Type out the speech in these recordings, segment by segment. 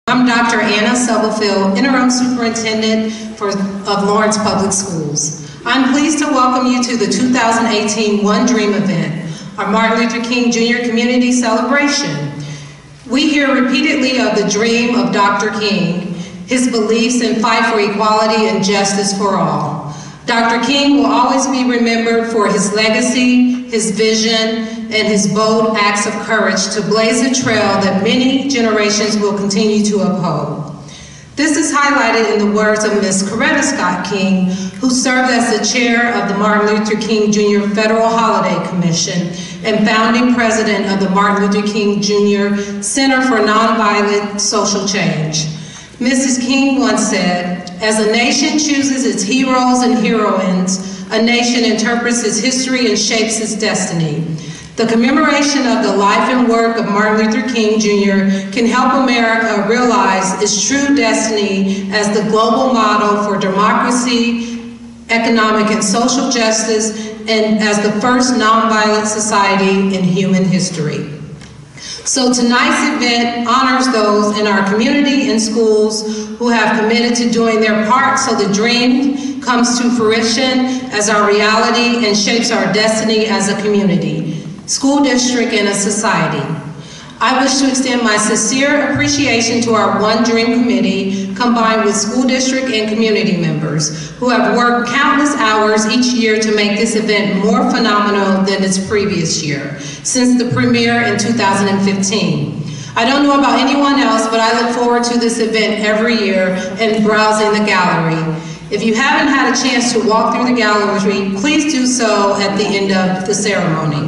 I'm Dr. Anna Stubblefield, Interim Superintendent of Lawrence Public Schools. I'm pleased to welcome you to the 2018 One Dream event, our Martin Luther King Jr. Community Celebration. We hear repeatedly of the dream of Dr. King, his beliefs and fight for equality and justice for all. Dr. King will always be remembered for his legacy, his vision, and his bold acts of courage to blaze a trail that many generations will continue to uphold. This is highlighted in the words of Ms. Coretta Scott King, who served as the chair of the Martin Luther King Jr. Federal Holiday Commission and founding president of the Martin Luther King Jr. Center for Nonviolent Social Change. Mrs. King once said, "As a nation chooses its heroes and heroines, a nation interprets its history and shapes its destiny. The commemoration of the life and work of Martin Luther King Jr. can help America realize its true destiny as the global model for democracy, economic and social justice, and as the first nonviolent society in human history." So tonight's event honors those in our community and schools who have committed to doing their part so the dream comes to fruition as our reality and shapes our destiny as a community, school district, and a society. I wish to extend my sincere appreciation to our One Dream Committee, combined with school district and community members, who have worked countless hours each year to make this event more phenomenal than its previous year, since the premiere in 2015. I don't know about anyone else, but I look forward to this event every year and browsing the gallery. If you haven't had a chance to walk through the gallery, please do so at the end of the ceremony.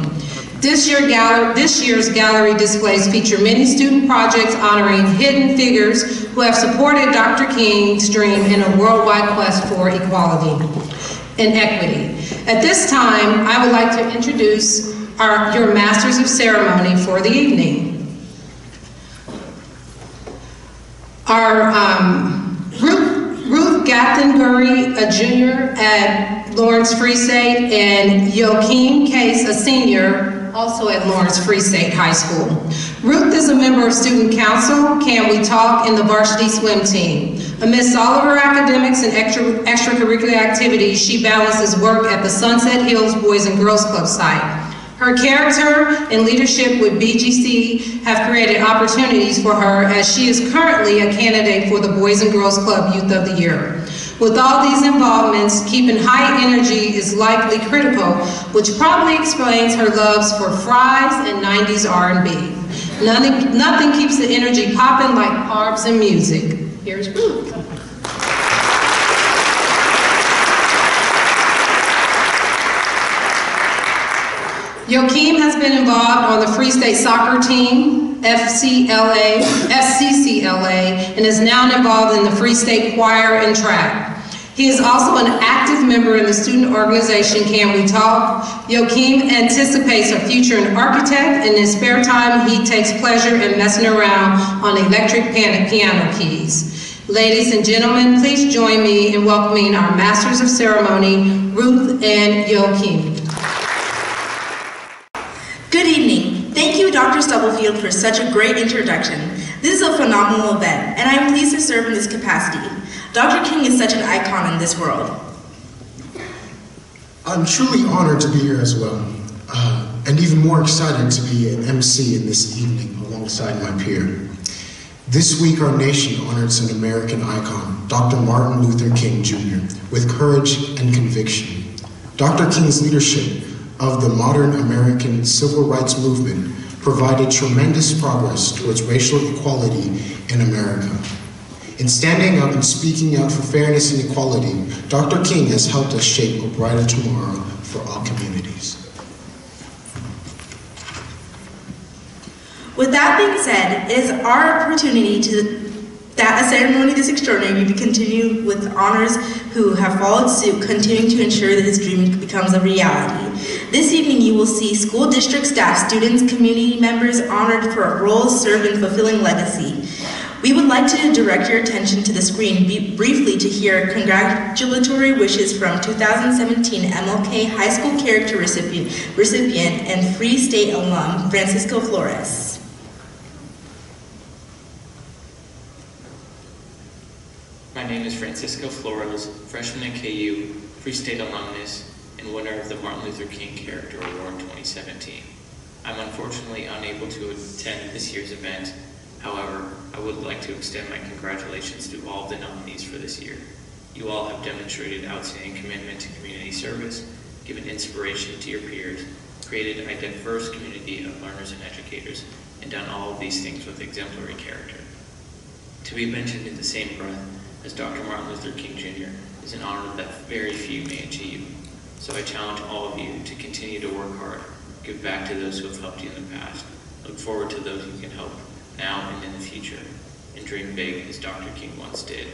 This year's gallery displays feature many student projects honoring hidden figures who have supported Dr. King's dream in a worldwide quest for equality and equity. At this time, I would like to introduce your Masters of Ceremony for the evening. Our Ruth Gaftenbury, a junior at Lawrence Free State, and Joachim Case, a senior, also at Lawrence Free State High School. Ruth is a member of Student Council, Can We Talk, and the varsity swim team. Amidst all of her academics and extracurricular activities, she balances work at the Sunset Hills Boys and Girls Club site. Her character and leadership with BGC have created opportunities for her as she is currently a candidate for the Boys and Girls Club Youth of the Year. With all these involvements, keeping high energy is likely critical, which probably explains her loves for fries and 90s R&B. Nothing keeps the energy popping like carbs and music. Here's Ruth. Joachim has been involved on the Free State soccer team, FCCLA, and is now involved in the Free State choir and track. He is also an active member in the student organization Can We Talk. Joachim anticipates a future an architect. In his spare time, he takes pleasure in messing around on electric piano keys. Ladies and gentlemen, please join me in welcoming our Masters of Ceremony, Ruth and Joachim. Good evening. Thank you, Dr. Stubblefield, for such a great introduction. This is a phenomenal event, and I am pleased to serve in this capacity. Dr. King is such an icon in this world. I'm truly honored to be here as well, and even more excited to be an MC in this evening alongside my peer. This week, our nation honors an American icon, Dr. Martin Luther King Jr., with courage and conviction. Dr. King's leadership of the modern American civil rights movement provided tremendous progress towards racial equality in America. In standing up and speaking out for fairness and equality, Dr. King has helped us shape a brighter tomorrow for all communities. With that being said, it is our opportunity that a ceremony this extraordinary to continue with honors who have followed suit, continuing to ensure that his dream becomes a reality. This evening you will see school district staff, students, community members honored for roles served in fulfilling legacy. We would like to direct your attention to the screen briefly to hear congratulatory wishes from 2017 MLK High School Character recipient and Free State alum, Francisco Flores. Francisco Flores, freshman at KU, Free State alumnus, and winner of the Martin Luther King Character Award 2017. I'm unfortunately unable to attend this year's event. However, I would like to extend my congratulations to all of the nominees for this year. You all have demonstrated outstanding commitment to community service, given inspiration to your peers, created a diverse community of learners and educators, and done all of these things with exemplary character. To be mentioned in the same breath as Dr. Martin Luther King Jr. is an honor that very few may achieve. So I challenge all of you to continue to work hard, give back to those who have helped you in the past, look forward to those who can help now and in the future, and dream big as Dr. King once did.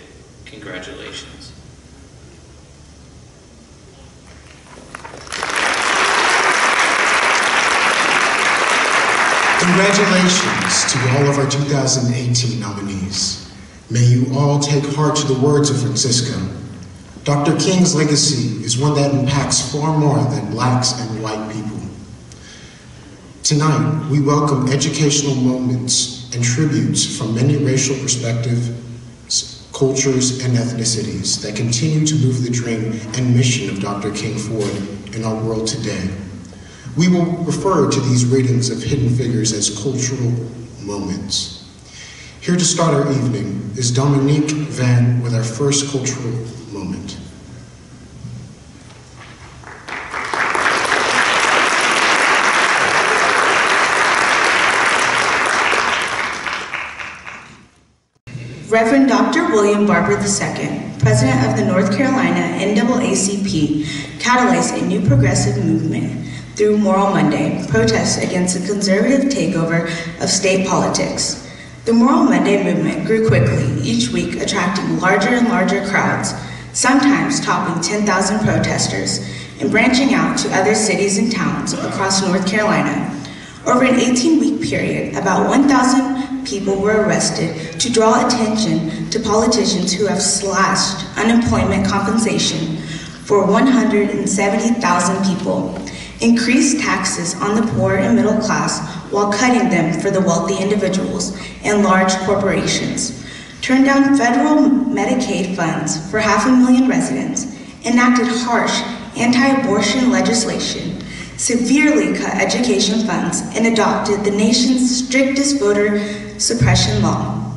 Congratulations. Congratulations to all of our 2018 nominees. May you all take heart to the words of Francisco. Dr. King's legacy is one that impacts far more than blacks and white people. Tonight, we welcome educational moments and tributes from many racial perspectives, cultures, and ethnicities that continue to move the dream and mission of Dr. King forward in our world today. We will refer to these readings of hidden figures as cultural moments. Here to start our evening is Dominique Van with our first cultural moment. Reverend Dr. William Barber II, President of the North Carolina NAACP, catalyzed a new progressive movement through Moral Monday, protests against the conservative takeover of state politics. The Moral Monday movement grew quickly, each week attracting larger and larger crowds, sometimes topping 10,000 protesters, and branching out to other cities and towns across North Carolina. Over an 18-week period, about 1,000 people were arrested to draw attention to politicians who have slashed unemployment compensation for 170,000 people, increased taxes on the poor and middle class while cutting them for the wealthy individuals and large corporations, turned down federal Medicaid funds for 500,000 residents, enacted harsh anti-abortion legislation, severely cut education funds, and adopted the nation's strictest voter suppression law.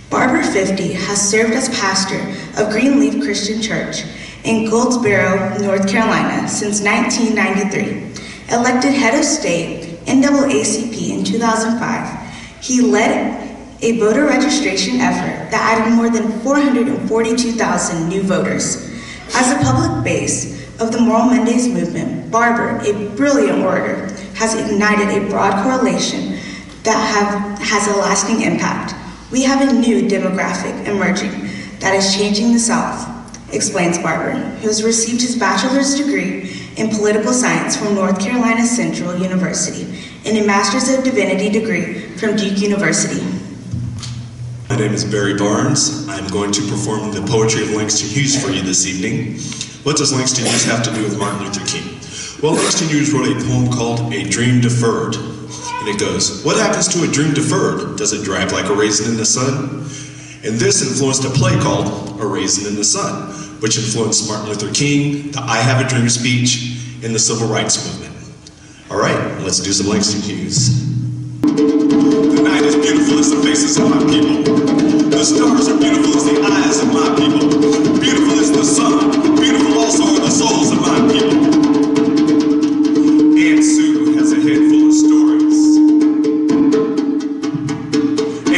Barber 50 has served as pastor of Greenleaf Christian Church in Goldsboro, North Carolina since 1993. Elected head of state NAACP in 2005, he led a voter registration effort that added more than 442,000 new voters. As a public base of the Moral Mondays movement, Barber, a brilliant orator, has ignited a broad correlation that has a lasting impact. We have a new demographic emerging that is changing the South, explains Barber, who has received his bachelor's degree in political science from North Carolina Central University and a master's of divinity degree from Duke University. My name is Barry Barnes. I'm going to perform the poetry of Langston Hughes for you this evening. What does Langston Hughes have to do with Martin Luther King? Well, Langston Hughes wrote a poem called A Dream Deferred. And it goes, what happens to a dream deferred? Does it drag like a raisin in the sun? And this influenced a play called A Raisin in the Sun, which influenced Martin Luther King, the I Have a Dream speech, and the Civil Rights Movement. All right, let's do some Langston Hughes. The night is beautiful as the faces of my people. The stars are beautiful as the eyes of my people. Beautiful is the sun, beautiful also are the souls of my people. Aunt Sue has a head full of stories.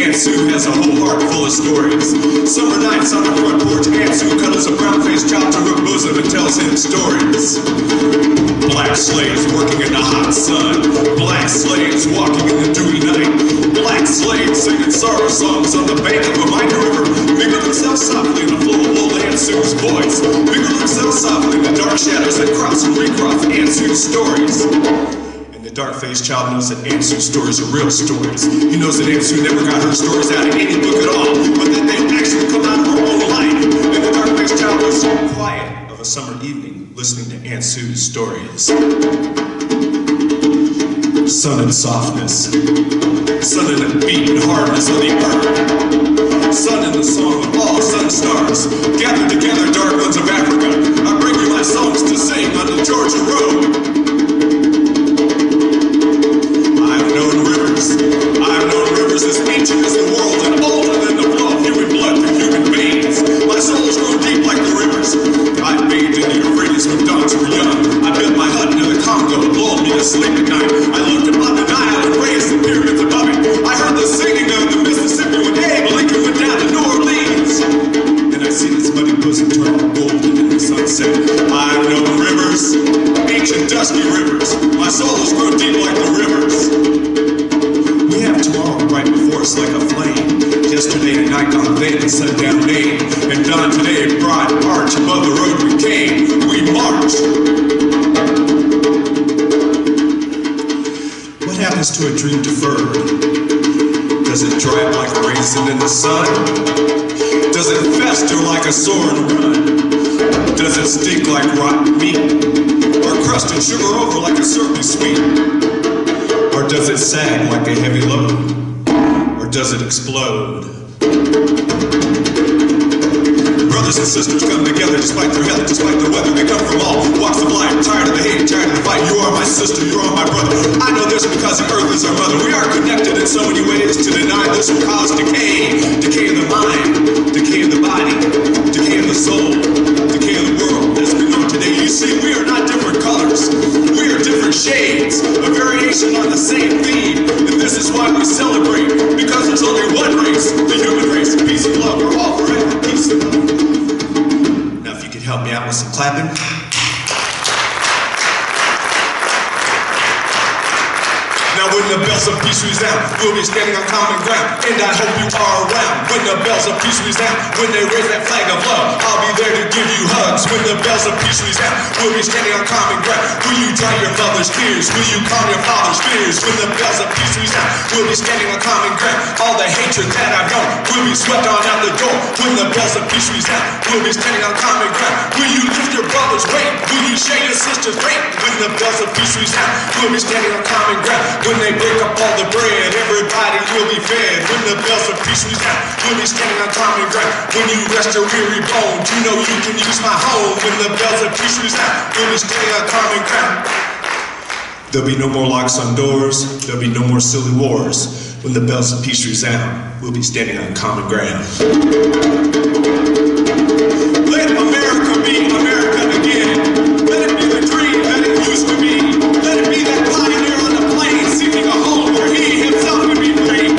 Aunt Sue has a whole heart full of stories. Summer nights on her front porch, Aunt Sue cuddles a brown-faced child to her bosom and tells him stories. Black slaves working in the hot sun. Black slaves walking in the dewy night. Black slaves singing sorrow songs on the bank of a mighty river. Figure themselves softly in the flow of old Aunt Sue's voice. Figure themselves softly in the dark shadows that cross and recross Aunt Sue's stories. And the dark-faced child knows that Aunt Sue's stories are real stories. He knows that Aunt Sue never got her stories out of any book at all, but that they actually come out of her own life. And the dark-faced child was so quiet of a summer evening listening to Aunt Sue's stories. Sun and softness, sun and the beat and hardness of the earth, sun and the song of all sun stars, gathered together, dark ones of Africa. I bring you my songs to sing on the Georgia road. I've known rivers as ancient as the world and older than the flow of human blood through human veins. My soul's grown deep like the rivers. I bathed in the Euphrates when dawns were young. I built my hut near the Congo and lulled me to sleep at night. I looked upon the Nile and raised the pyramids above it. I heard the singing of the Mississippi when Abe Lincoln went down to New Orleans. And I see its muddy bosom turn golden in the sunset. I've known rivers, ancient dusky rivers. My soul has grown deep like the rivers. We have tomorrow right before us like a flame. Yesterday and night gone then and sundown name. And dawn today broad arch above the road we came. We march. What happens to a dream deferred? Does it dry up like a raisin in the sun? Does it fester like a sore and run? Does it stink like rotten meat? Or crust and sugar over like a syrupy sweet? Or does it sag like a heavy load? Or does it explode? Brothers and sisters come together despite their health, despite the weather. They come from all walks of life, tired of the hate, tired of the fight. You are my sister, you are my brother. I know this because the earth is our mother. We are connected in so many ways. To deny this will cause decay. Decay of the mind, decay of the body, decay of the soul, decay of the world as we know today. You see, we are not different colors. We are different shades, a variation on the same theme. And this is why we celebrate, because there's only one race, the human race. Peace and love, we're all forever. Peace and love. Now if you could help me out with some clapping. Now when the bells of peace resound, we'll be standing on common ground, and I hope you are around. When the bells of peace resound, when they raise that flag of love, I'll be there to give you hugs. When the bells of peace resound, we'll be standing on common ground. Will you dry your mother's tears? Will you calm your father's fears? When the bells of peace resound, we'll be standing on common ground. All the hatred that I've known will be swept on out the door. When the bells of peace resound, we'll be standing on common ground. Will you lift your brother's weight? Will you share your sister's weight? When the bells of peace resound, we'll be standing on common ground. When they break up all the bread, everybody will be fed. When the bells of peace resound, we'll be standing on common ground. When you rest your weary bones, you know you can use my home. When the bells of peace resound, we'll be standing on common ground. There'll be no more locks on doors, there'll be no more silly wars. When the bells of peace resound, we'll be standing on common ground. Let America be America again. Let it be the dream that it used to be. Let it be that pioneer on the plains seeking a home where he himself can be free.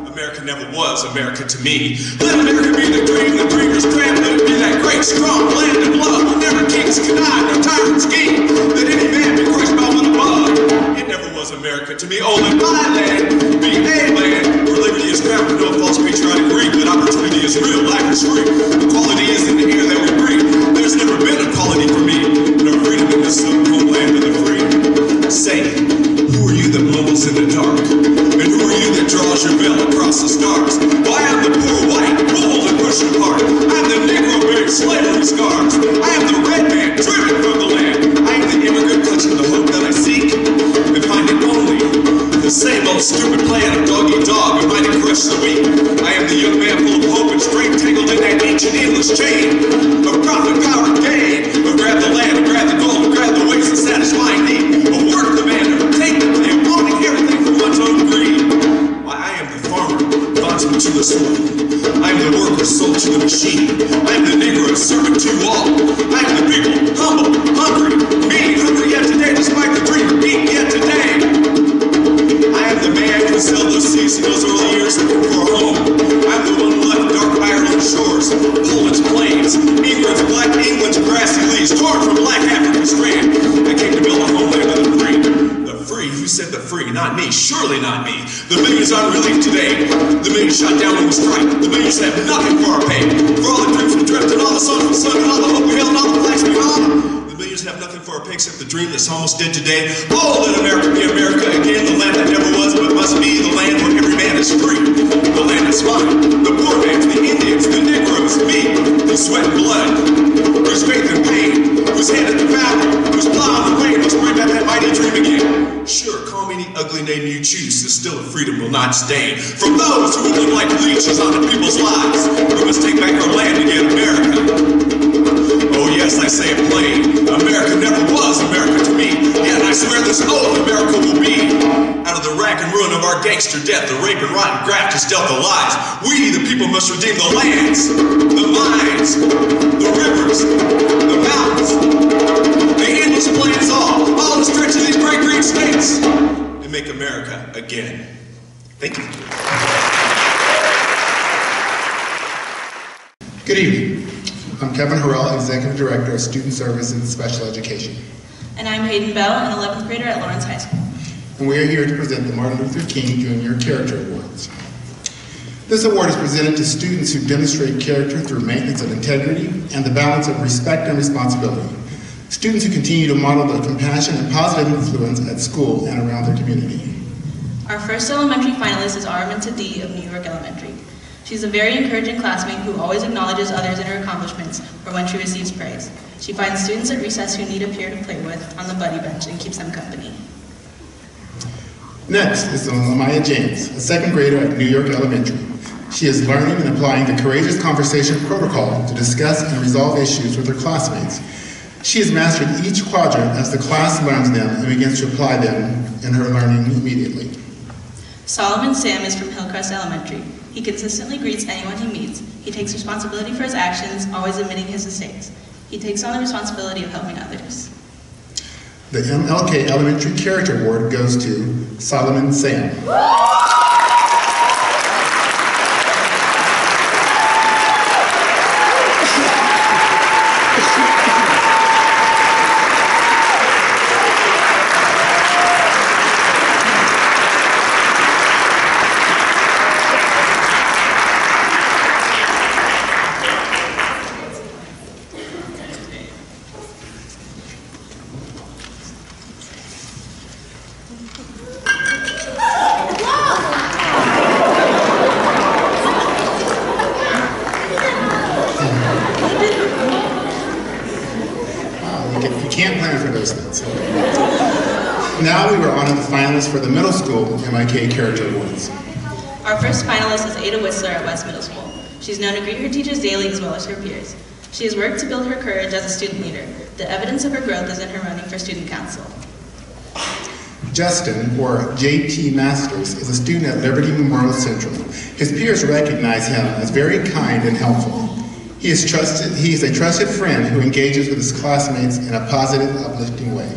America never was America to me. Let America be the dreamer's dream. Let it be that great, strong land of love where never kings connive, no tyrants scheme. Let any man be crushed by one above. It never was America to me. Oh, let my land be a land where liberty is crowned with no false patriotic greed, but opportunity is real, life is free. Equality is in the air that we breathe. There's never been equality for me, no freedom in this homeland of the free. Say, who are you that mumbles in the dark? And who are you that draws your veil across the stars? Well, I am the poor white, ruled and pushed apart. I am the Negro bearing slavery scars. I am the red man driven from the land. I am the immigrant clutching the hope that I seek, and find it only the same old stupid plan of dog-eat-dog and mighty crush the weak. I am the young man full of hope and strength, tangled in that ancient endless chain of profit, power, and gain. Of grab the land, of grab the gold, of grab the waste and satisfying need. Of work the man, of take the land, wanting everything for one's own greed. Why, I am the farmer, bondsman to the soil. I am the worker, sold to the machine. I am the Negro, servant to all. I am the people, humble, hungry, mean, hungry yet today, despite the dream of being yet today. I am the man who sailed those seas in those early years looking for a home. I'm the one who left dark Ireland shores, Poland's plains, England's black England's grassy leaves, torn from black Africa's strand. I came to build a homeland of the free. The free? Who said the free? Not me. Surely not me. The millions on relief today. The millions shot down when we strike. The millions have nothing for our pay. For all the dreams we dreamt and all the songs we sung and all the hope we held and all the flags we hung. The millions have nothing for our pay except the dream that's almost dead today. Oh, let America be America again. The land that never was but must be. The land where every man is free. The land that's mine. The poor man's, the Indians, the Negroes, me. The sweat and blood. Whose faith and pain. Whose hand at the battle. Whose plow on the way must bring back that mighty dream again. name you choose, the still of freedom will not stain. From those who live like leeches on the people's lives, we must take back our land again, America. Oh yes, I say it plain, America never was America to me, yet I swear this oath America will be. Out of the rack and ruin of our gangster death, the rape and rotten graft has dealt the lies. We, the people, must redeem the lands, the mines, the rivers, the mountains, the endless plains, all the stretch of these great green states, and make America again. Thank you. Good evening. I'm Kevin Harrell, Executive Director of Student Services and Special Education. And I'm Hayden Bell, an 11th grader at Lawrence High School. And we are here to present the Martin Luther King Jr. Character Awards. This award is presented to students who demonstrate character through maintenance of integrity and the balance of respect and responsibility. Students who continue to model their compassion and positive influence at school and around their community. Our first elementary finalist is Araminta D. of New York Elementary. She's a very encouraging classmate who always acknowledges others in her accomplishments or when she receives praise. She finds students at recess who need a peer to play with on the buddy bench and keeps them company. Next is Lamaya James, a second grader at New York Elementary. She is learning and applying the Courageous Conversation Protocol to discuss and resolve issues with her classmates. She has mastered each quadrant as the class learns them and begins to apply them in her learning immediately. Solomon Sam is from Hillcrest Elementary. He consistently greets anyone he meets. He takes responsibility for his actions, always admitting his mistakes. He takes on the responsibility of helping others. The MLK Elementary Character Award goes to Solomon Sam. Now we were on to the finalists for the Middle School MIK Character Awards. Our first finalist is Ada Whistler at West Middle School. She's known to greet her teachers daily as well as her peers. She has worked to build her courage as a student leader. The evidence of her growth is in her running for student council. Justin, or J.T. Masters, is a student at Liberty Memorial Central. His peers recognize him as very kind and helpful. He is a trusted friend who engages with his classmates in a positive, uplifting way.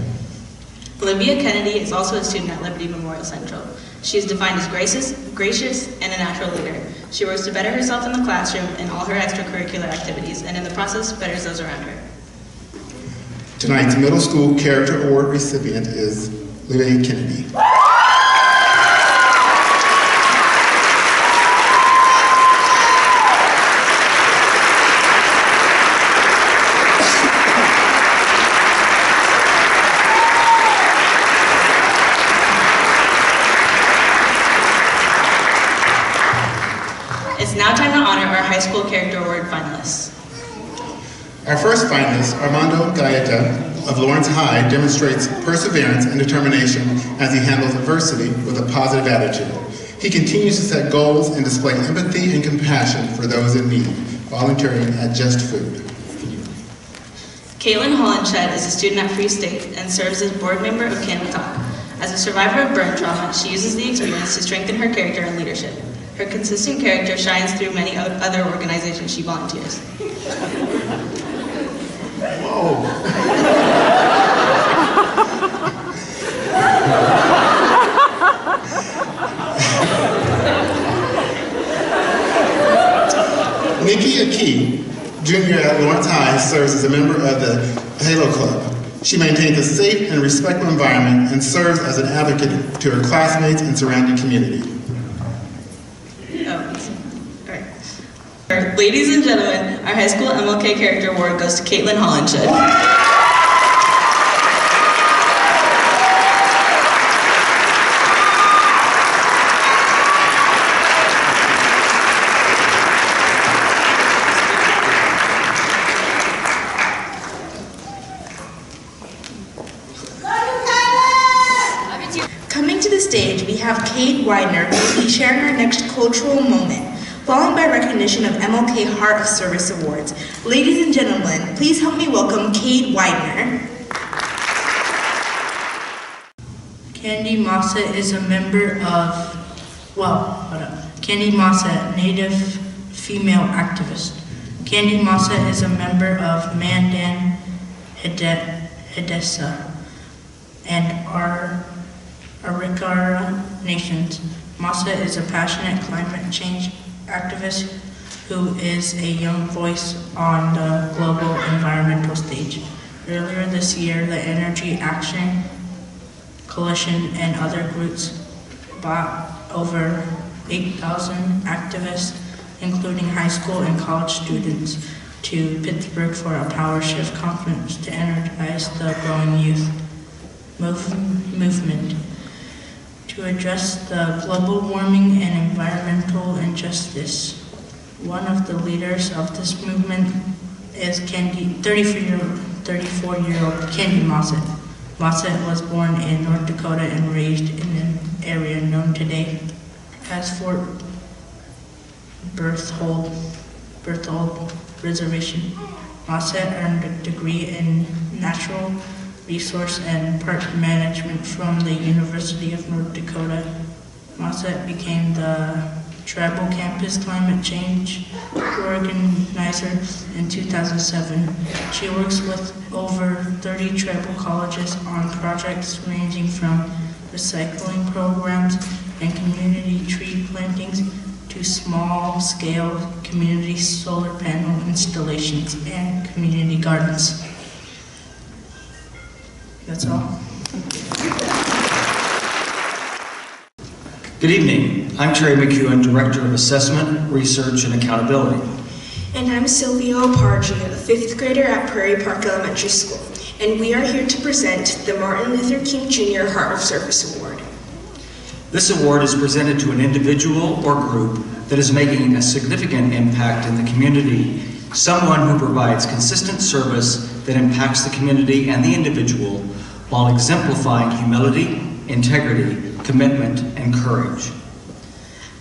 Olivia Kennedy is also a student at Liberty Memorial Central. She is defined as gracious, and a natural leader. She works to better herself in the classroom and all her extracurricular activities, and in the process betters those around her. Tonight's Middle School Character Award recipient is Olivia Kennedy. It's now time to honor our high school character award finalists. Our first finalist, Armando Gaeta of Lawrence High, demonstrates perseverance and determination as he handles adversity with a positive attitude. He continues to set goals and display empathy and compassion for those in need, volunteering at Just Food. Caitlin Hollenshed is a student at Free State and serves as board member of Can We Talk. As a survivor of burn trauma, she uses the experience to strengthen her character and leadership. Her consistent character shines through many other organizations she volunteers. Whoa. Nikki Aki, junior at Lawrence High, serves as a member of the Halo Club. She maintains a safe and respectful environment and serves as an advocate to her classmates and surrounding community. Ladies and gentlemen, our high school MLK Character Award goes to Caitlin Hollenshed. Coming to the stage, we have Kate Widener, who will be sharing our next cultural moment, followed by recognition of MLK Heart of Service Awards. Ladies and gentlemen, please help me welcome Kate Widener. Candy Mossett is a member of, Candy Mossett, Native female activist. Candy Mossett is a member of Mandan Hidessa and Arikara Nations. Mossett is a passionate climate change activist who is a young voice on the global environmental stage. Earlier this year, the Energy Action Coalition and other groups brought over 8,000 activists, including high school and college students, to Pittsburgh for a Power Shift conference to energize the growing youth movement. To address the global warming and environmental injustice. One of the leaders of this movement is 34-year-old Candy Mossett. Mossett was born in North Dakota and raised in an area known today as Fort Berthold Reservation. Mossett earned a degree in natural resource and park management from the University of North Dakota. Mossett became the Tribal Campus Climate Change Organizer in 2007. She works with over 30 tribal colleges on projects ranging from recycling programs and community tree plantings to small-scale community solar panel installations and community gardens. That's all. Good evening. I'm Terry McEwen, Director of Assessment, Research, and Accountability. And I'm Sylvia Opargi, a 5th grader at Prairie Park Elementary School. And we are here to present the Martin Luther King Jr. Heart of Service Award. This award is presented to an individual or group that is making a significant impact in the community, someone who provides consistent service that impacts the community and the individual while exemplifying humility, integrity, commitment, and courage.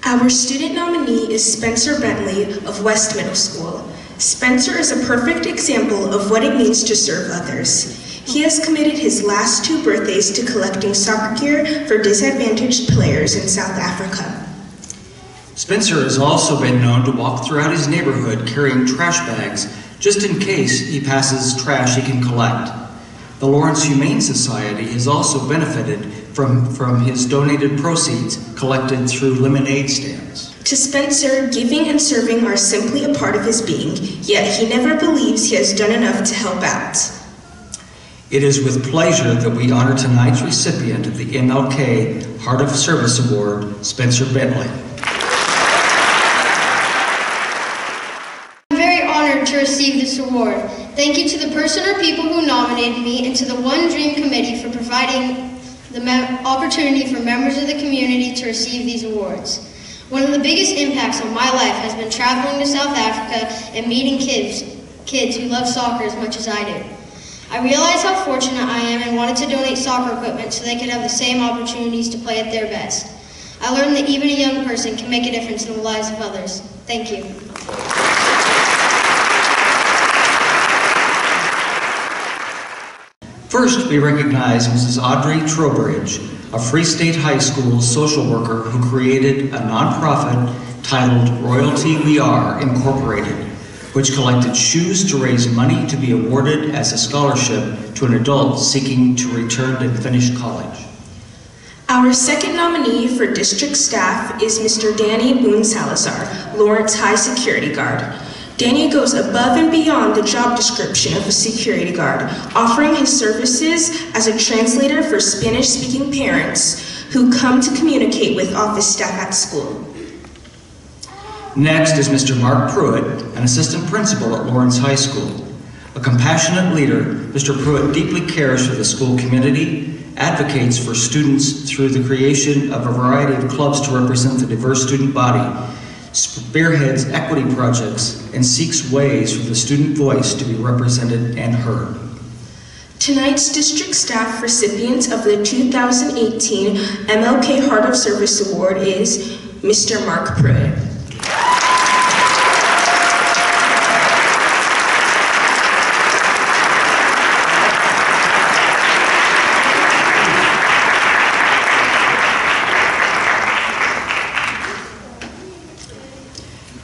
Our student nominee is Spencer Bentley of West Middle School. Spencer is a perfect example of what it means to serve others. He has committed his last 2 birthdays to collecting soccer gear for disadvantaged players in South Africa. Spencer has also been known to walk throughout his neighborhood carrying trash bags just in case he passes trash he can collect. The Lawrence Humane Society has also benefited from his donated proceeds collected through lemonade stands. To Spencer, giving and serving are simply a part of his being, yet he never believes he has done enough to help out. It is with pleasure that we honor tonight's recipient of the MLK Heart of Service Award, Spencer Bentley. I'm very honored to receive this award. Thank you to the person or people who nominated me and to the ONE DREAM Committee for providing the opportunity for members of the community to receive these awards. One of the biggest impacts on my life has been traveling to South Africa and meeting kids who love soccer as much as I do. I realized how fortunate I am and wanted to donate soccer equipment so they could have the same opportunities to play at their best. I learned that even a young person can make a difference in the lives of others. Thank you. First, we recognize Mrs. Audrey Trowbridge, a Free State High School social worker who created a nonprofit titled Royalty We Are Incorporated, which collected shoes to raise money to be awarded as a scholarship to an adult seeking to return to finish college. Our second nominee for district staff is Mr. Danny Boone Salazar, Lawrence High Security Guard. Danny goes above and beyond the job description of a security guard, offering his services as a translator for Spanish-speaking parents who come to communicate with office staff at school. Next is Mr. Mark Pruitt, an assistant principal at Lawrence High School. A compassionate leader, Mr. Pruitt deeply cares for the school community, advocates for students through the creation of a variety of clubs to represent the diverse student body, spearheads equity projects, and seeks ways for the student voice to be represented and heard. Tonight's district staff recipients of the 2018 MLK Heart of Service Award is Mr. Mark Pruitt.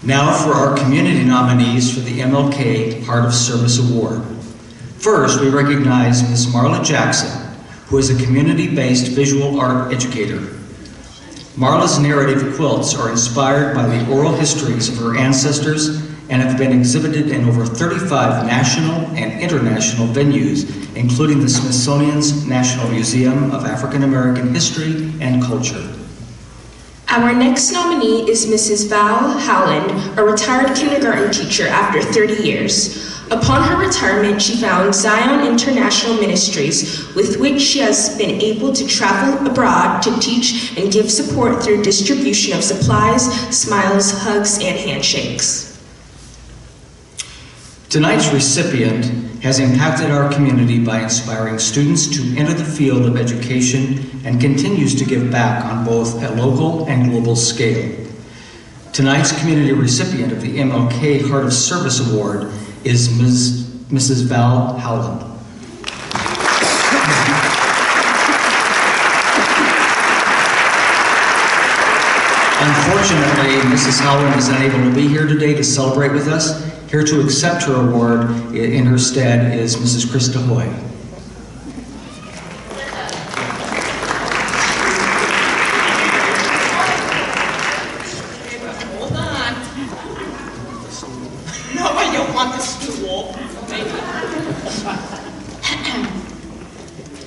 Now for our community nominees for the MLK Heart of Service Award. First, we recognize Ms. Marla Jackson, who is a community-based visual art educator. Marla's narrative quilts are inspired by the oral histories of her ancestors and have been exhibited in over 35 national and international venues, including the Smithsonian's National Museum of African American History and Culture. Our next nominee is Mrs. Val Howland, a retired kindergarten teacher after 30 years. Upon her retirement, she found Zion International Ministries, with which she has been able to travel abroad to teach and give support through distribution of supplies, smiles, hugs, and handshakes. Tonight's recipient has impacted our community by inspiring students to enter the field of education and continues to give back on both a local and global scale. Tonight's community recipient of the MLK Heart of Service Award is Mrs. Val Howland. Unfortunately, Mrs. Howland is unable to be here today to celebrate with us. Here to accept her award in her stead is Mrs. Krista Hoy. Hold on. No, I don't want the stool.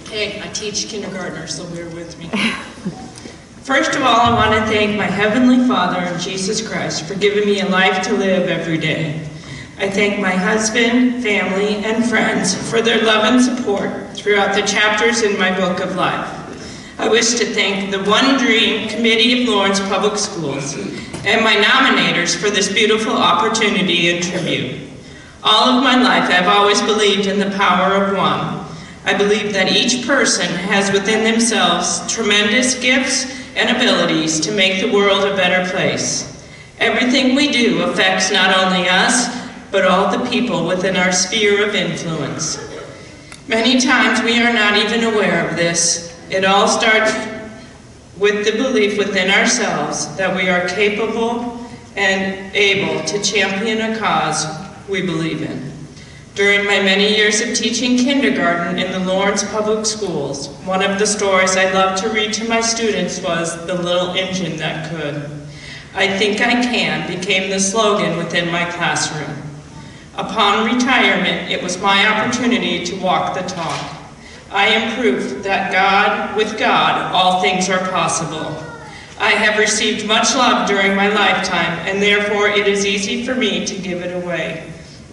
Hey, I teach kindergartners, so bear with me. First of all, I want to thank my Heavenly Father and Jesus Christ for giving me a life to live every day. I thank my husband, family, and friends for their love and support throughout the chapters in my book of life. I wish to thank the ONE DREAM Committee of Lawrence Public Schools and my nominators for this beautiful opportunity and tribute. All of my life, I've always believed in the power of one. I believe that each person has within themselves tremendous gifts and abilities to make the world a better place. Everything we do affects not only us, but all the people within our sphere of influence. Many times we are not even aware of this. It all starts with the belief within ourselves that we are capable and able to champion a cause we believe in. During my many years of teaching kindergarten in the Lawrence Public Schools, one of the stories I loved to read to my students was "The Little Engine That Could." "I think I can" became the slogan within my classroom. Upon retirement, it was my opportunity to walk the talk. I am proof that with God, all things are possible. I have received much love during my lifetime, and therefore it is easy for me to give it away.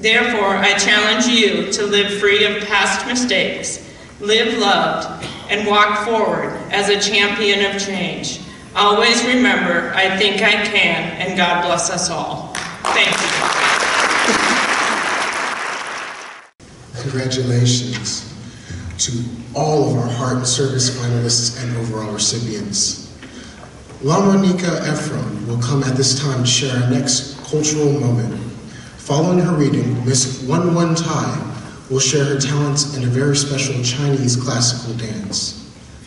Therefore, I challenge you to live free of past mistakes, live loved, and walk forward as a champion of change. Always remember, I think I can, and God bless us all. Thank you. Congratulations to all of our Heart and Service finalists and overall recipients. LaMonica Ephraim will come at this time to share our next cultural moment. Following her reading, Miss Wan Tai will share her talents in a very special Chinese classical dance.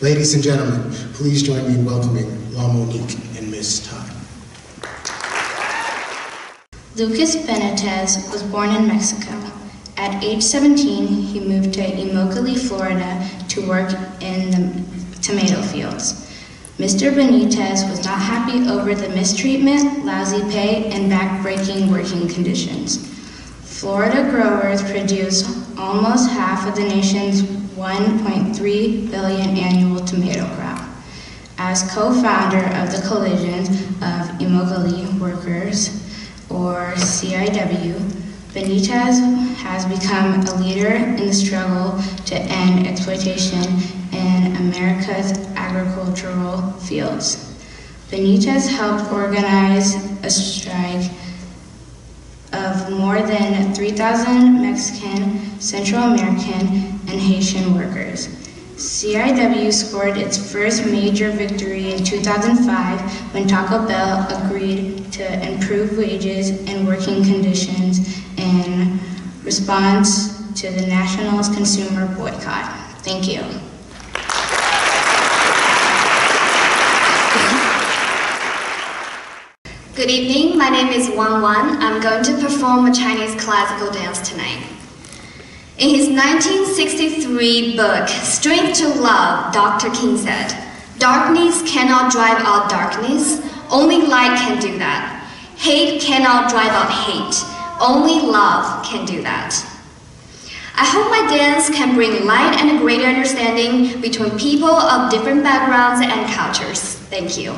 Ladies and gentlemen, please join me in welcoming LaMonica and Miss Tai. Lucas Benitez was born in Mexico. At age 17, he moved to Immokalee, Florida to work in the tomato fields. Mr. Benitez was not happy over the mistreatment, lousy pay, and back-breaking working conditions. Florida growers produce almost half of the nation's 1.3 billion annual tomato crop. As co-founder of the Coalition of Immokalee Workers, or CIW, Benitez has become a leader in the struggle to end exploitation in America's agricultural fields. Benitez helped organize a strike of more than 3,000 Mexican, Central American, and Haitian workers. CIW scored its first major victory in 2005 when Taco Bell agreed to improve wages and working conditions in response to the Nationals consumer boycott. Thank you. Good evening, my name is Wang Wan. I'm going to perform a Chinese classical dance tonight. In his 1963 book, Strength to Love, Dr. King said, "Darkness cannot drive out darkness, only light can do that. Hate cannot drive out hate, only love can do that." I hope my dance can bring light and a greater understanding between people of different backgrounds and cultures. Thank you.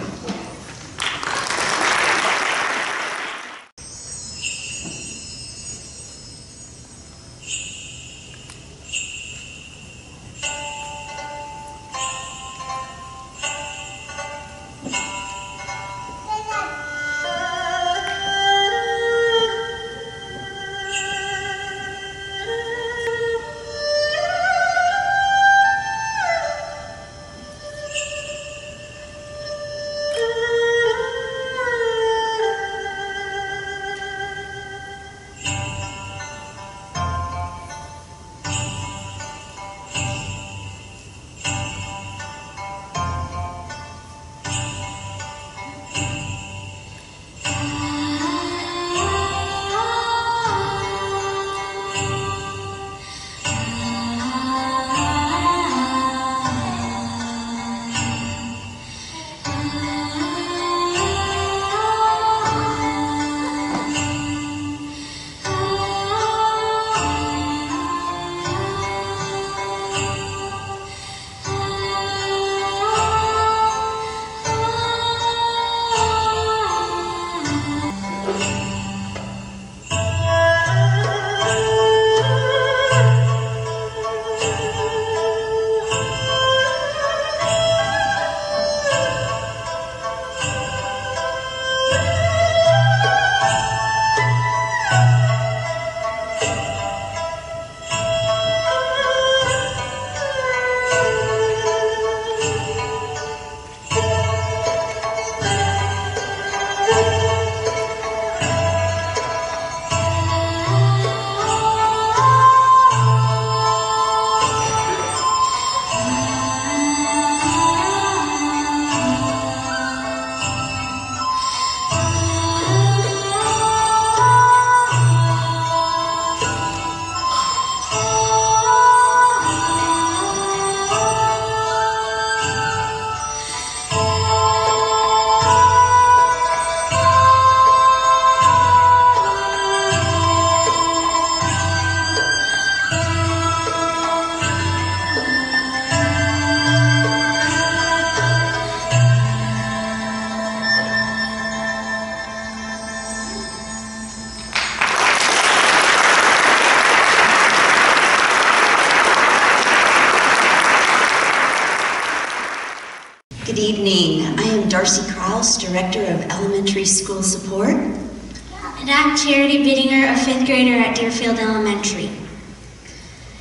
Good evening. I am Darcy Krause, Director of Elementary School Support. And I'm Charity Bittinger, a 5th grader at Deerfield Elementary.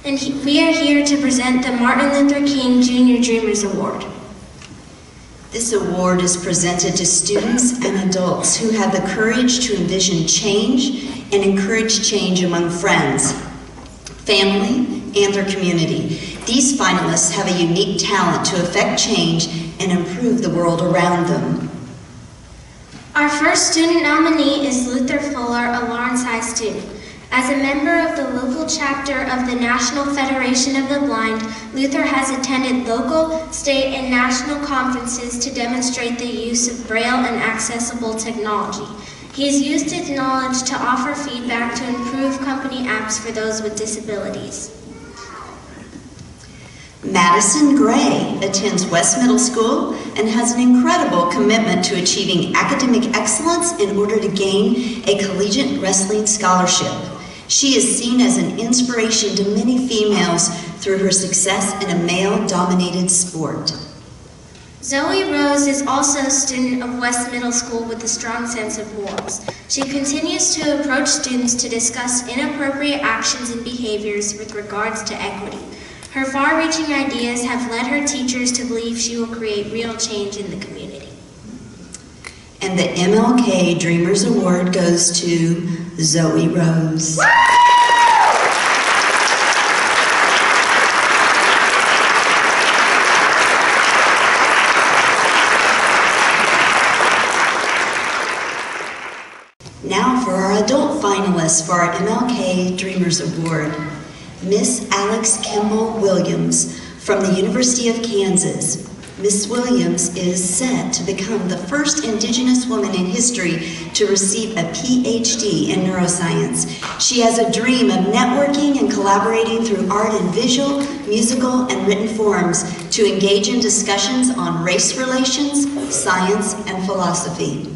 And we are here to present the Martin Luther King Jr. Dreamers Award. This award is presented to students and adults who have the courage to envision change and encourage change among friends, family, and their community. These finalists have a unique talent to affect change and improve the world around them. Our first student nominee is Luther Fuller, a Lawrence High student. As a member of the local chapter of the National Federation of the Blind, Luther has attended local, state, and national conferences to demonstrate the use of Braille and accessible technology. He has used his knowledge to offer feedback to improve company apps for those with disabilities. Madison Gray attends West Middle School and has an incredible commitment to achieving academic excellence in order to gain a collegiate wrestling scholarship. She is seen as an inspiration to many females through her success in a male-dominated sport. Zoe Rose is also a student of West Middle School with a strong sense of morals. She continues to approach students to discuss inappropriate actions and behaviors with regards to equity. Her far-reaching ideas have led her teachers to believe she will create real change in the community. And the MLK Dreamers Award goes to Zoe Rose. Now for our adult finalists for our MLK Dreamers Award. Miss Alex Kimball Williams from the University of Kansas. Miss Williams is set to become the first Indigenous woman in history to receive a PhD in neuroscience. She has a dream of networking and collaborating through art and visual, musical, and written forms to engage in discussions on race relations, science, and philosophy.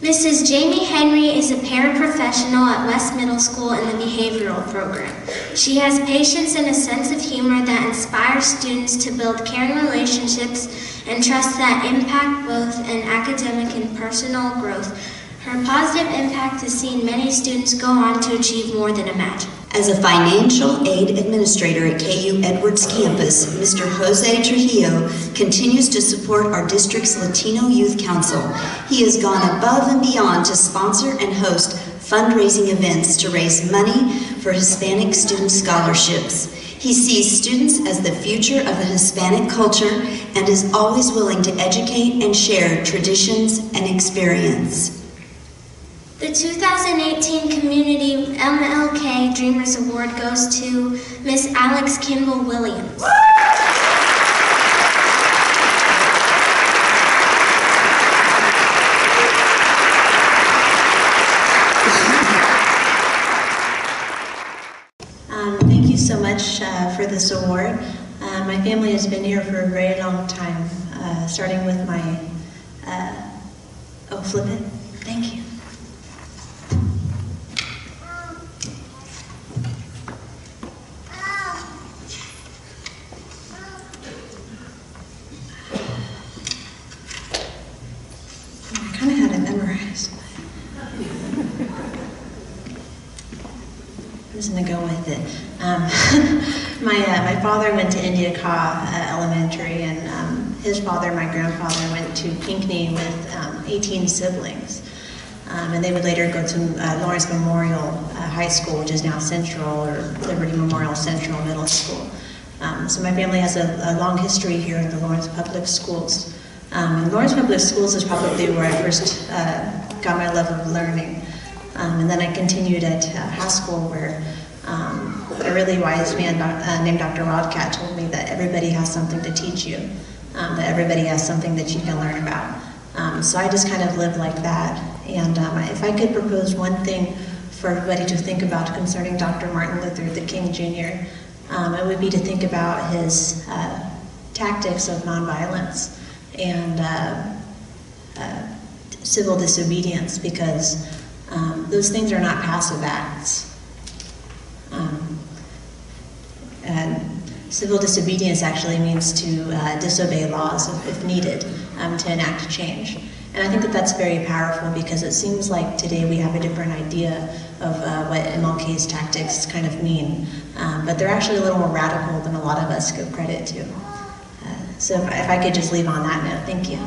Mrs. Jamie Henry is a paraprofessional at West Middle School in the behavioral program. She has patience and a sense of humor that inspires students to build caring relationships and trust that impact both in academic and personal growth. Her positive impact has seen many students go on to achieve more than imagined. As a financial aid administrator at KU Edwards campus, Mr. Jose Trujillo continues to support our district's Latino Youth Council. He has gone above and beyond to sponsor and host fundraising events to raise money for Hispanic student scholarships. He sees students as the future of the Hispanic culture and is always willing to educate and share traditions and experience. The 2018 Community MLK Dreamers Award goes to Miss Alex Kimball Williams. Thank you so much for this award. My family has been here for a very long time, starting with my, flip it. Thank you. I kind of had it memorized. I'm just going to go with it. My father went to Indiaka Elementary, and his father, my grandfather, went to Pinckney with 18 siblings. And they would later go to Lawrence Memorial High School, which is now Central, or Liberty Memorial Central Middle School. So my family has a long history here in the Lawrence Public Schools. And Lawrence Public Schools is probably where I first got my love of learning. And then I continued at high school where a really wise man named Dr. Wildcat told me that everybody has something to teach you, that everybody has something that you can learn about. So I just kind of lived like that. And if I could propose one thing for everybody to think about concerning Dr. Martin Luther King Jr., it would be to think about his tactics of nonviolence and civil disobedience, because those things are not passive acts. And civil disobedience actually means to disobey laws if needed to enact change. And I think that that's very powerful, because it seems like today we have a different idea of what MLK's tactics kind of mean. But they're actually a little more radical than a lot of us give credit to. So if I could just leave on that note, thank you.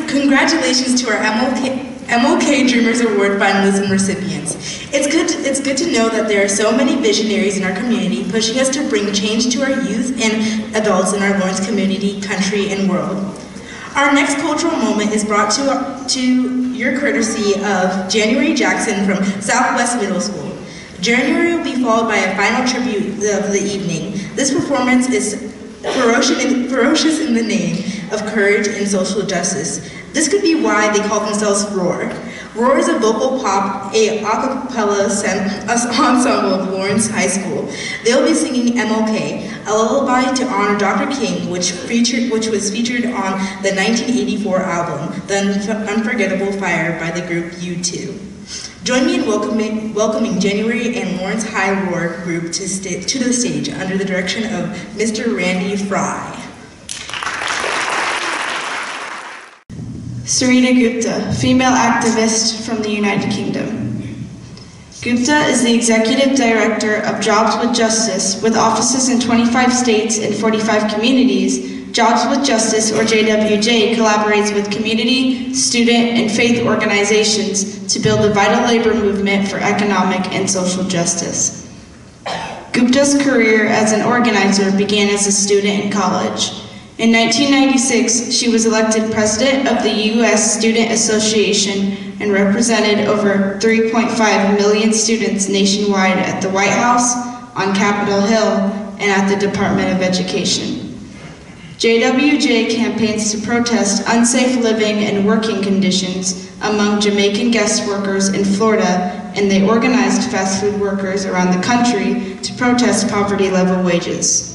Congratulations to our MLK Dreamers Award finalists and recipients. It's good to know that there are so many visionaries in our community pushing us to bring change to our youth and adults in our Lawrence community, country, and world. Our next cultural moment is brought to your courtesy of January Jackson from Southwest Middle School. January will be followed by a final tribute of the evening. This performance is ferocious in the name of courage and social justice. This could be why they call themselves Roar. Roar is a vocal pop, a cappella ensemble of Lawrence High School. They'll be singing MLK, a lullaby to honor Dr. King, which was featured on the 1984 album, The Unforgettable Fire by the group U2. Join me in welcoming January and Lawrence High Roar group to the stage under the direction of Mr. Randy Fry. Sarita Gupta, female activist from the United Kingdom. Gupta is the Executive Director of Jobs with Justice with offices in 25 states and 45 communities. Jobs with Justice, or JWJ, collaborates with community, student, and faith organizations to build a vital labor movement for economic and social justice. Gupta's career as an organizer began as a student in college. In 1996, she was elected president of the U.S. Student Association and represented over 3.5 million students nationwide at the White House, on Capitol Hill, and at the Department of Education. JWJ campaigns to protest unsafe living and working conditions among Jamaican guest workers in Florida, and they organized fast food workers around the country to protest poverty-level wages.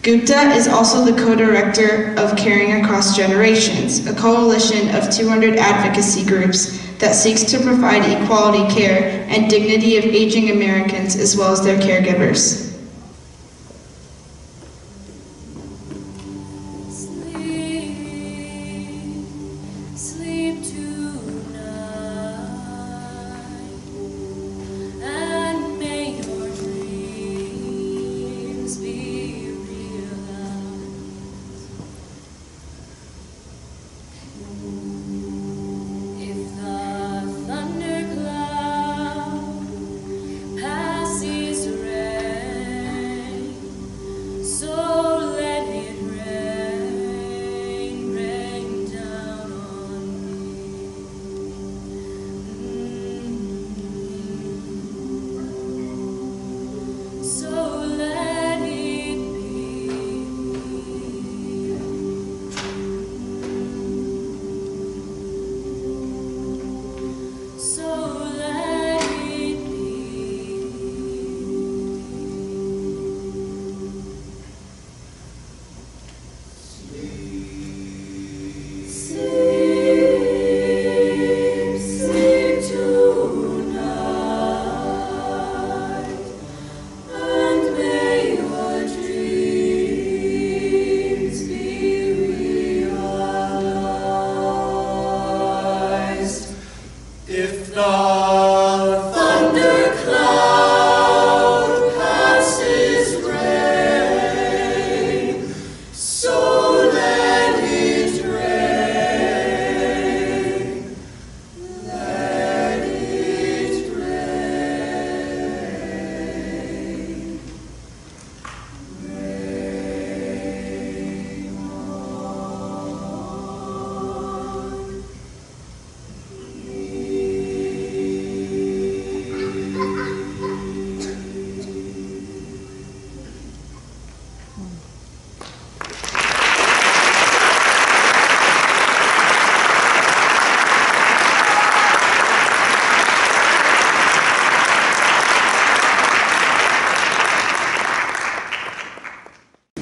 Gupta is also the co-director of Caring Across Generations, a coalition of 200 advocacy groups that seeks to provide equality care and dignity of aging Americans as well as their caregivers.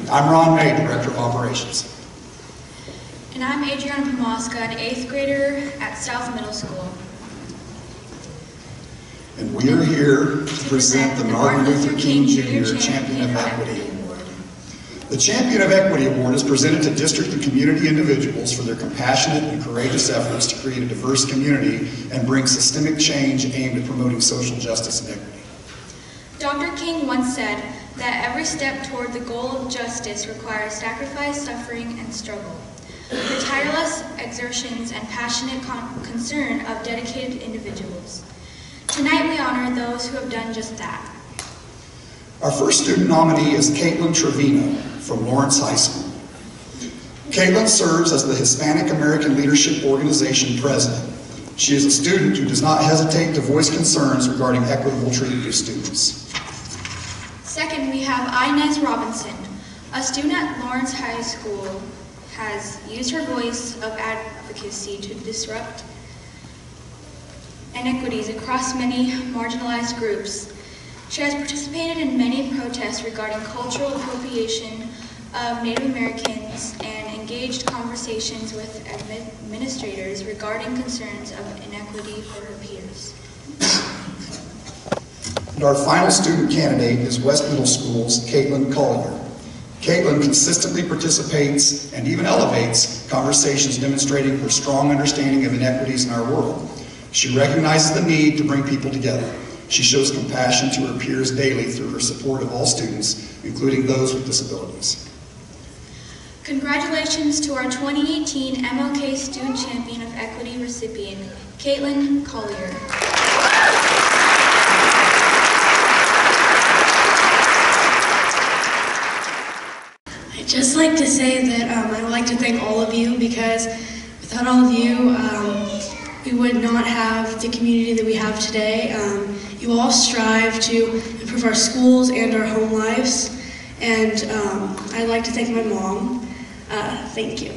I'm Ron May, Director of Operations. And I'm Adriana Pomaska, an 8th grader at South Middle School. And we are here to present the Martin Luther King Jr. Champion of Equity Award. The Champion of Equity Award is presented to district and community individuals for their compassionate and courageous efforts to create a diverse community and bring systemic change aimed at promoting social justice and equity. Dr. King once said that every step toward the goal of justice requires sacrifice, suffering, and struggle. The tireless exertions and passionate concern of dedicated individuals. Tonight we honor those who have done just that. Our first student nominee is Caitlin Trevino from Lawrence High School. Caitlin serves as the Hispanic American Leadership Organization president. She is a student who does not hesitate to voice concerns regarding equitable treatment of students. Second, we have Inez Robinson, a student at Lawrence High School, has used her voice of advocacy to disrupt inequities across many marginalized groups. She has participated in many protests regarding cultural appropriation of Native Americans and engaged conversations with administrators regarding concerns of inequity for her peers. And our final student candidate is West Middle School's Caitlin Collier. Caitlin consistently participates and even elevates conversations demonstrating her strong understanding of inequities in our world. She recognizes the need to bring people together. She shows compassion to her peers daily through her support of all students, including those with disabilities. Congratulations to our 2018 MLK Student Champion of Equity recipient, Caitlin Collier. I'd just like to say that I would like to thank all of you, because without all of you, we would not have the community that we have today. You all strive to improve our schools and our home lives, and I'd like to thank my mom. Thank you.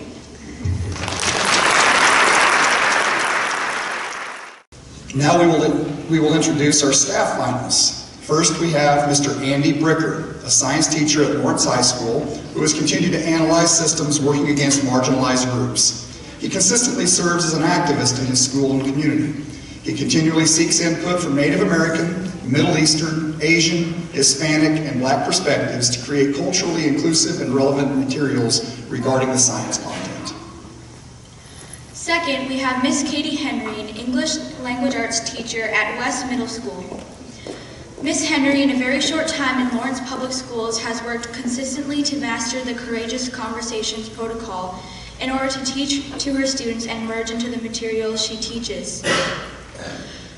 Now we will introduce our staff finalists. First, we have Mr. Andy Bricker, a science teacher at Lawrence High School, who has continued to analyze systems working against marginalized groups. He consistently serves as an activist in his school and community. He continually seeks input from Native American, Middle Eastern, Asian, Hispanic, and Black perspectives to create culturally inclusive and relevant materials regarding the science content. Second, we have Miss Katie Henry, an English language arts teacher at West Middle School. Miss Henry, in a very short time in Lawrence Public Schools, has worked consistently to master the Courageous Conversations protocol in order to teach to her students and merge into the materials she teaches.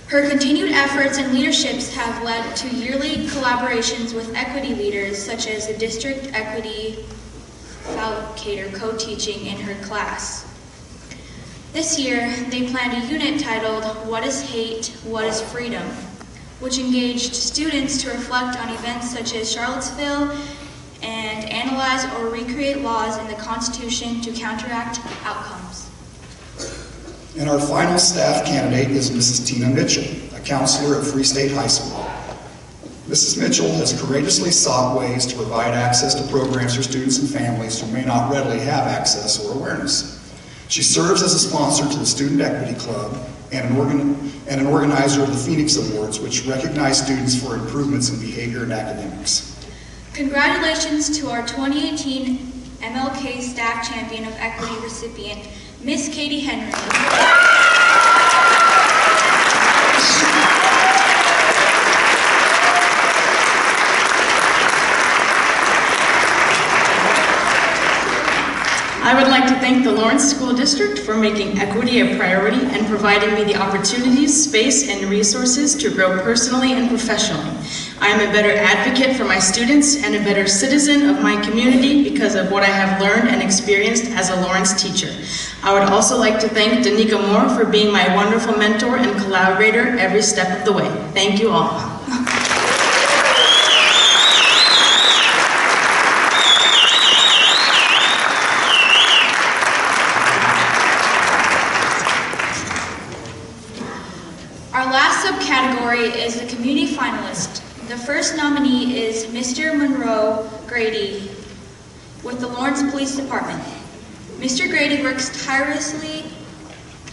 Her continued efforts and leaderships have led to yearly collaborations with equity leaders, such as the District Equity Facilitator co-teaching in her class. This year, they planned a unit titled, "What is Hate? What is Freedom?" which engaged students to reflect on events such as Charlottesville and analyze or recreate laws in the Constitution to counteract outcomes. And our final staff candidate is Mrs. Tina Mitchell, a counselor at Free State High School. Mrs. Mitchell has courageously sought ways to provide access to programs for students and families who may not readily have access or awareness. She serves as a sponsor to the Student Equity Club and an organizer of the Phoenix Awards, which recognize students for improvements in behavior and academics. Congratulations to our 2018 MLK Staff Champion of Equity recipient, Miss Katie Henry. I would like to thank the Lawrence School District for making equity a priority and providing me the opportunities, space, and resources to grow personally and professionally. I am a better advocate for my students and a better citizen of my community because of what I have learned and experienced as a Lawrence teacher. I would also like to thank Danica Moore for being my wonderful mentor and collaborator every step of the way. Thank you all. Our last subcategory is the community finalist. The first nominee is Mr. Monroe Grady with the Lawrence Police Department. Mr. Grady works tirelessly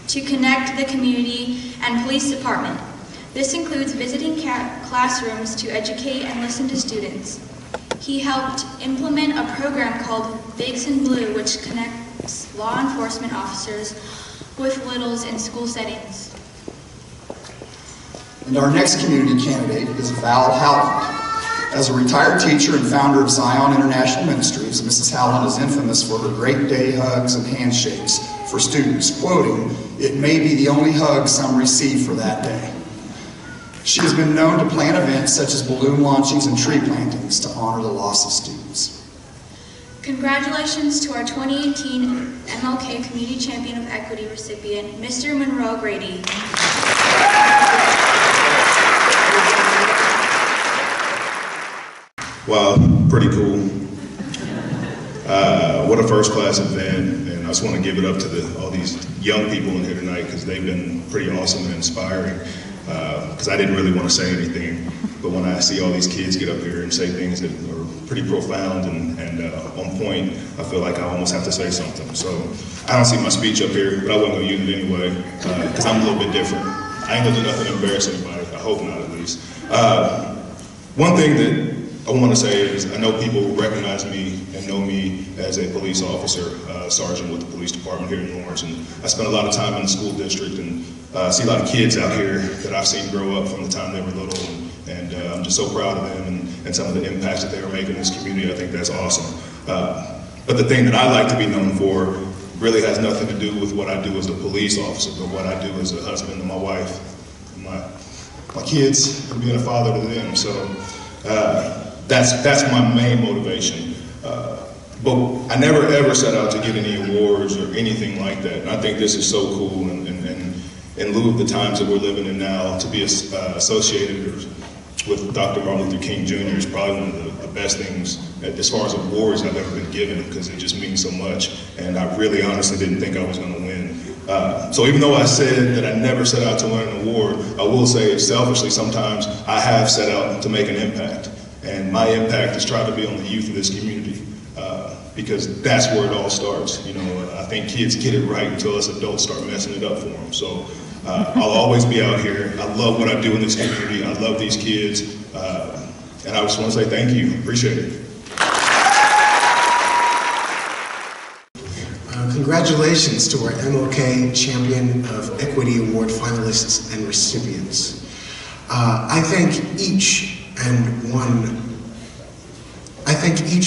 to connect the community and police department. This includes visiting classrooms to educate and listen to students. He helped implement a program called Bigs in Blue, which connects law enforcement officers with littles in school settings. And our next community candidate is Val Howland. As a retired teacher and founder of Zion International Ministries, Mrs. Howland is infamous for her great day hugs and handshakes for students, quoting, "It may be the only hug some receive for that day." She has been known to plan events such as balloon launchings and tree plantings to honor the loss of students. Congratulations to our 2018 MLK Community Champion of Equity recipient, Mr. Monroe Grady. Wow, pretty cool. What a first class event, and I just want to give it up to all these young people in here tonight because they've been pretty awesome and inspiring. Because I didn't really want to say anything, but when I see all these kids get up here and say things that are pretty profound and on point, I feel like I almost have to say something. So I don't see my speech up here, but I wasn't going to use it anyway because I'm a little bit different. I ain't going to do nothing to embarrass anybody. I hope not, at least. One thing that I want to say is, I know people recognize me and know me as a police officer, sergeant with the police department here in Lawrence, and I spent a lot of time in the school district and see a lot of kids out here that I've seen grow up from the time they were little, and I'm just so proud of them and some of the impacts that they are making in this community. I think that's awesome. But the thing that I like to be known for really has nothing to do with what I do as a police officer, but what I do as a husband to my wife, and my kids, and being a father to them. So that's my main motivation. But I never ever set out to get any awards or anything like that. And I think this is so cool, and in lieu of the times that we're living in now, to be associated with Dr. Martin Luther King Jr. is probably one of the best things as far as awards I've ever been given, because it just means so much. And I really honestly didn't think I was going to win. So even though I said that I never set out to win an award, I will say selfishly sometimes I have set out to make an impact. And my impact is trying to be on the youth of this community, because that's where it all starts. You know, I think kids get it right until us adults start messing it up for them. So I'll always be out here. I love what I do in this community. I love these kids. And I just want to say thank you. Appreciate it. Congratulations to our MLK Champion of Equity Award finalists and recipients. I thank each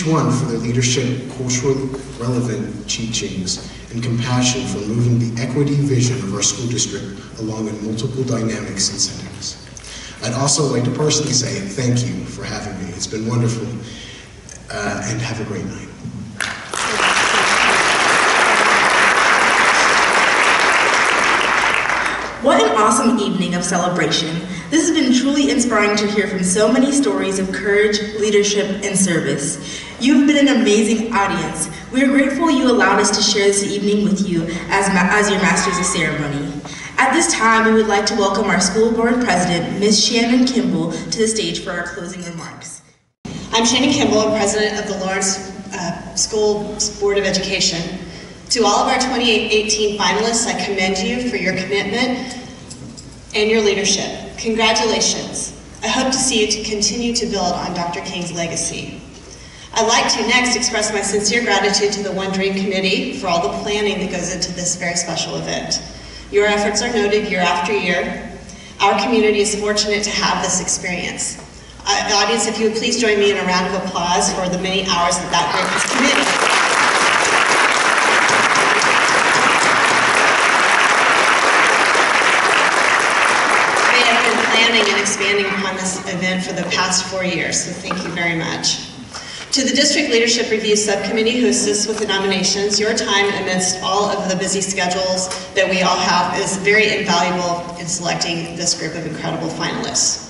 one for their leadership, culturally relevant teachings, and compassion for moving the equity vision of our school district along in multiple dynamics and settings. I'd also like to personally say thank you for having me. It's been wonderful, and have a great night. What an awesome evening of celebration. This has been truly inspiring to hear from so many stories of courage, leadership, and service. You've been an amazing audience. We are grateful you allowed us to share this evening with you as your Masters of Ceremony. At this time, we would like to welcome our school board president, Ms. Shannon Kimball, to the stage for our closing remarks. I'm Shannon Kimball, I'm president of the Lawrence School Board of Education. To all of our 2018 finalists, I commend you for your commitment and your leadership. Congratulations. I hope to see you to continue to build on Dr. King's legacy. I'd like to next express my sincere gratitude to the ONE DREAM Committee for all the planning that goes into this very special event. Your efforts are noted year after year. Our community is fortunate to have this experience. Audience, if you would please join me in a round of applause for the many hours that group has committed. And expanding upon this event for the past 4 years, so thank you very much. To the District Leadership Review Subcommittee who assists with the nominations, your time amidst all of the busy schedules that we all have is very invaluable in selecting this group of incredible finalists.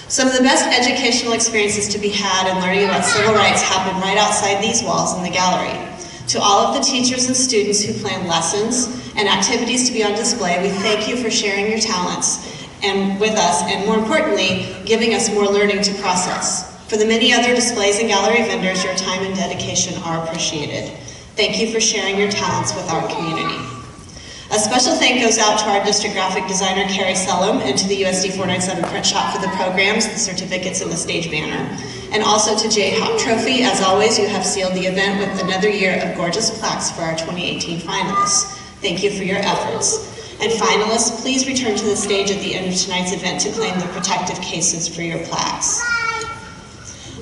Some of the best educational experiences to be had in learning about civil rights happen right outside these walls in the gallery. To all of the teachers and students who plan lessons and activities to be on display, we thank you for sharing your talents and with us, and more importantly, giving us more learning to process. For the many other displays and gallery vendors, your time and dedication are appreciated. Thank you for sharing your talents with our community. A special thank goes out to our district graphic designer, Carrie Sellum, and to the USD 497 print shop for the programs, the certificates, and the stage banner. And also to J. Hop Trophy, as always, you have sealed the event with another year of gorgeous plaques for our 2018 finalists. Thank you for your efforts. And finalists, please return to the stage at the end of tonight's event to claim the protective cases for your plaques.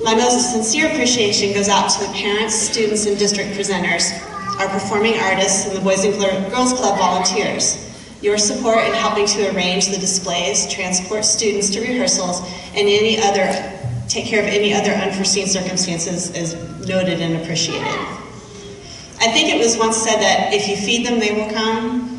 My most sincere appreciation goes out to the parents, students, and district presenters, our performing artists, and the Boys and Girls Club volunteers. Your support in helping to arrange the displays, transport students to rehearsals, and take care of any other unforeseen circumstances is noted and appreciated. I think it was once said that if you feed them, they will come.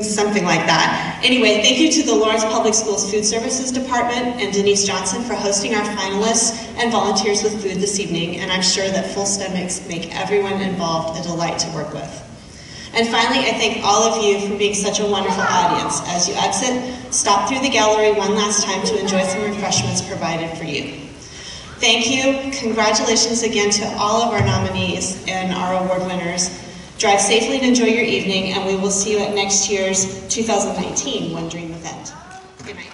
Something like that. Anyway, thank you to the Lawrence Public Schools Food Services Department and Denise Johnson for hosting our finalists and volunteers with food this evening, and I'm sure that full stomachs make everyone involved a delight to work with. And finally, I thank all of you for being such a wonderful audience. As you exit, stop through the gallery one last time to enjoy some refreshments provided for you. Thank you. Congratulations again to all of our nominees and our award winners. Drive safely and enjoy your evening, and we will see you at next year's 2019 ONE DREAM event. Good night.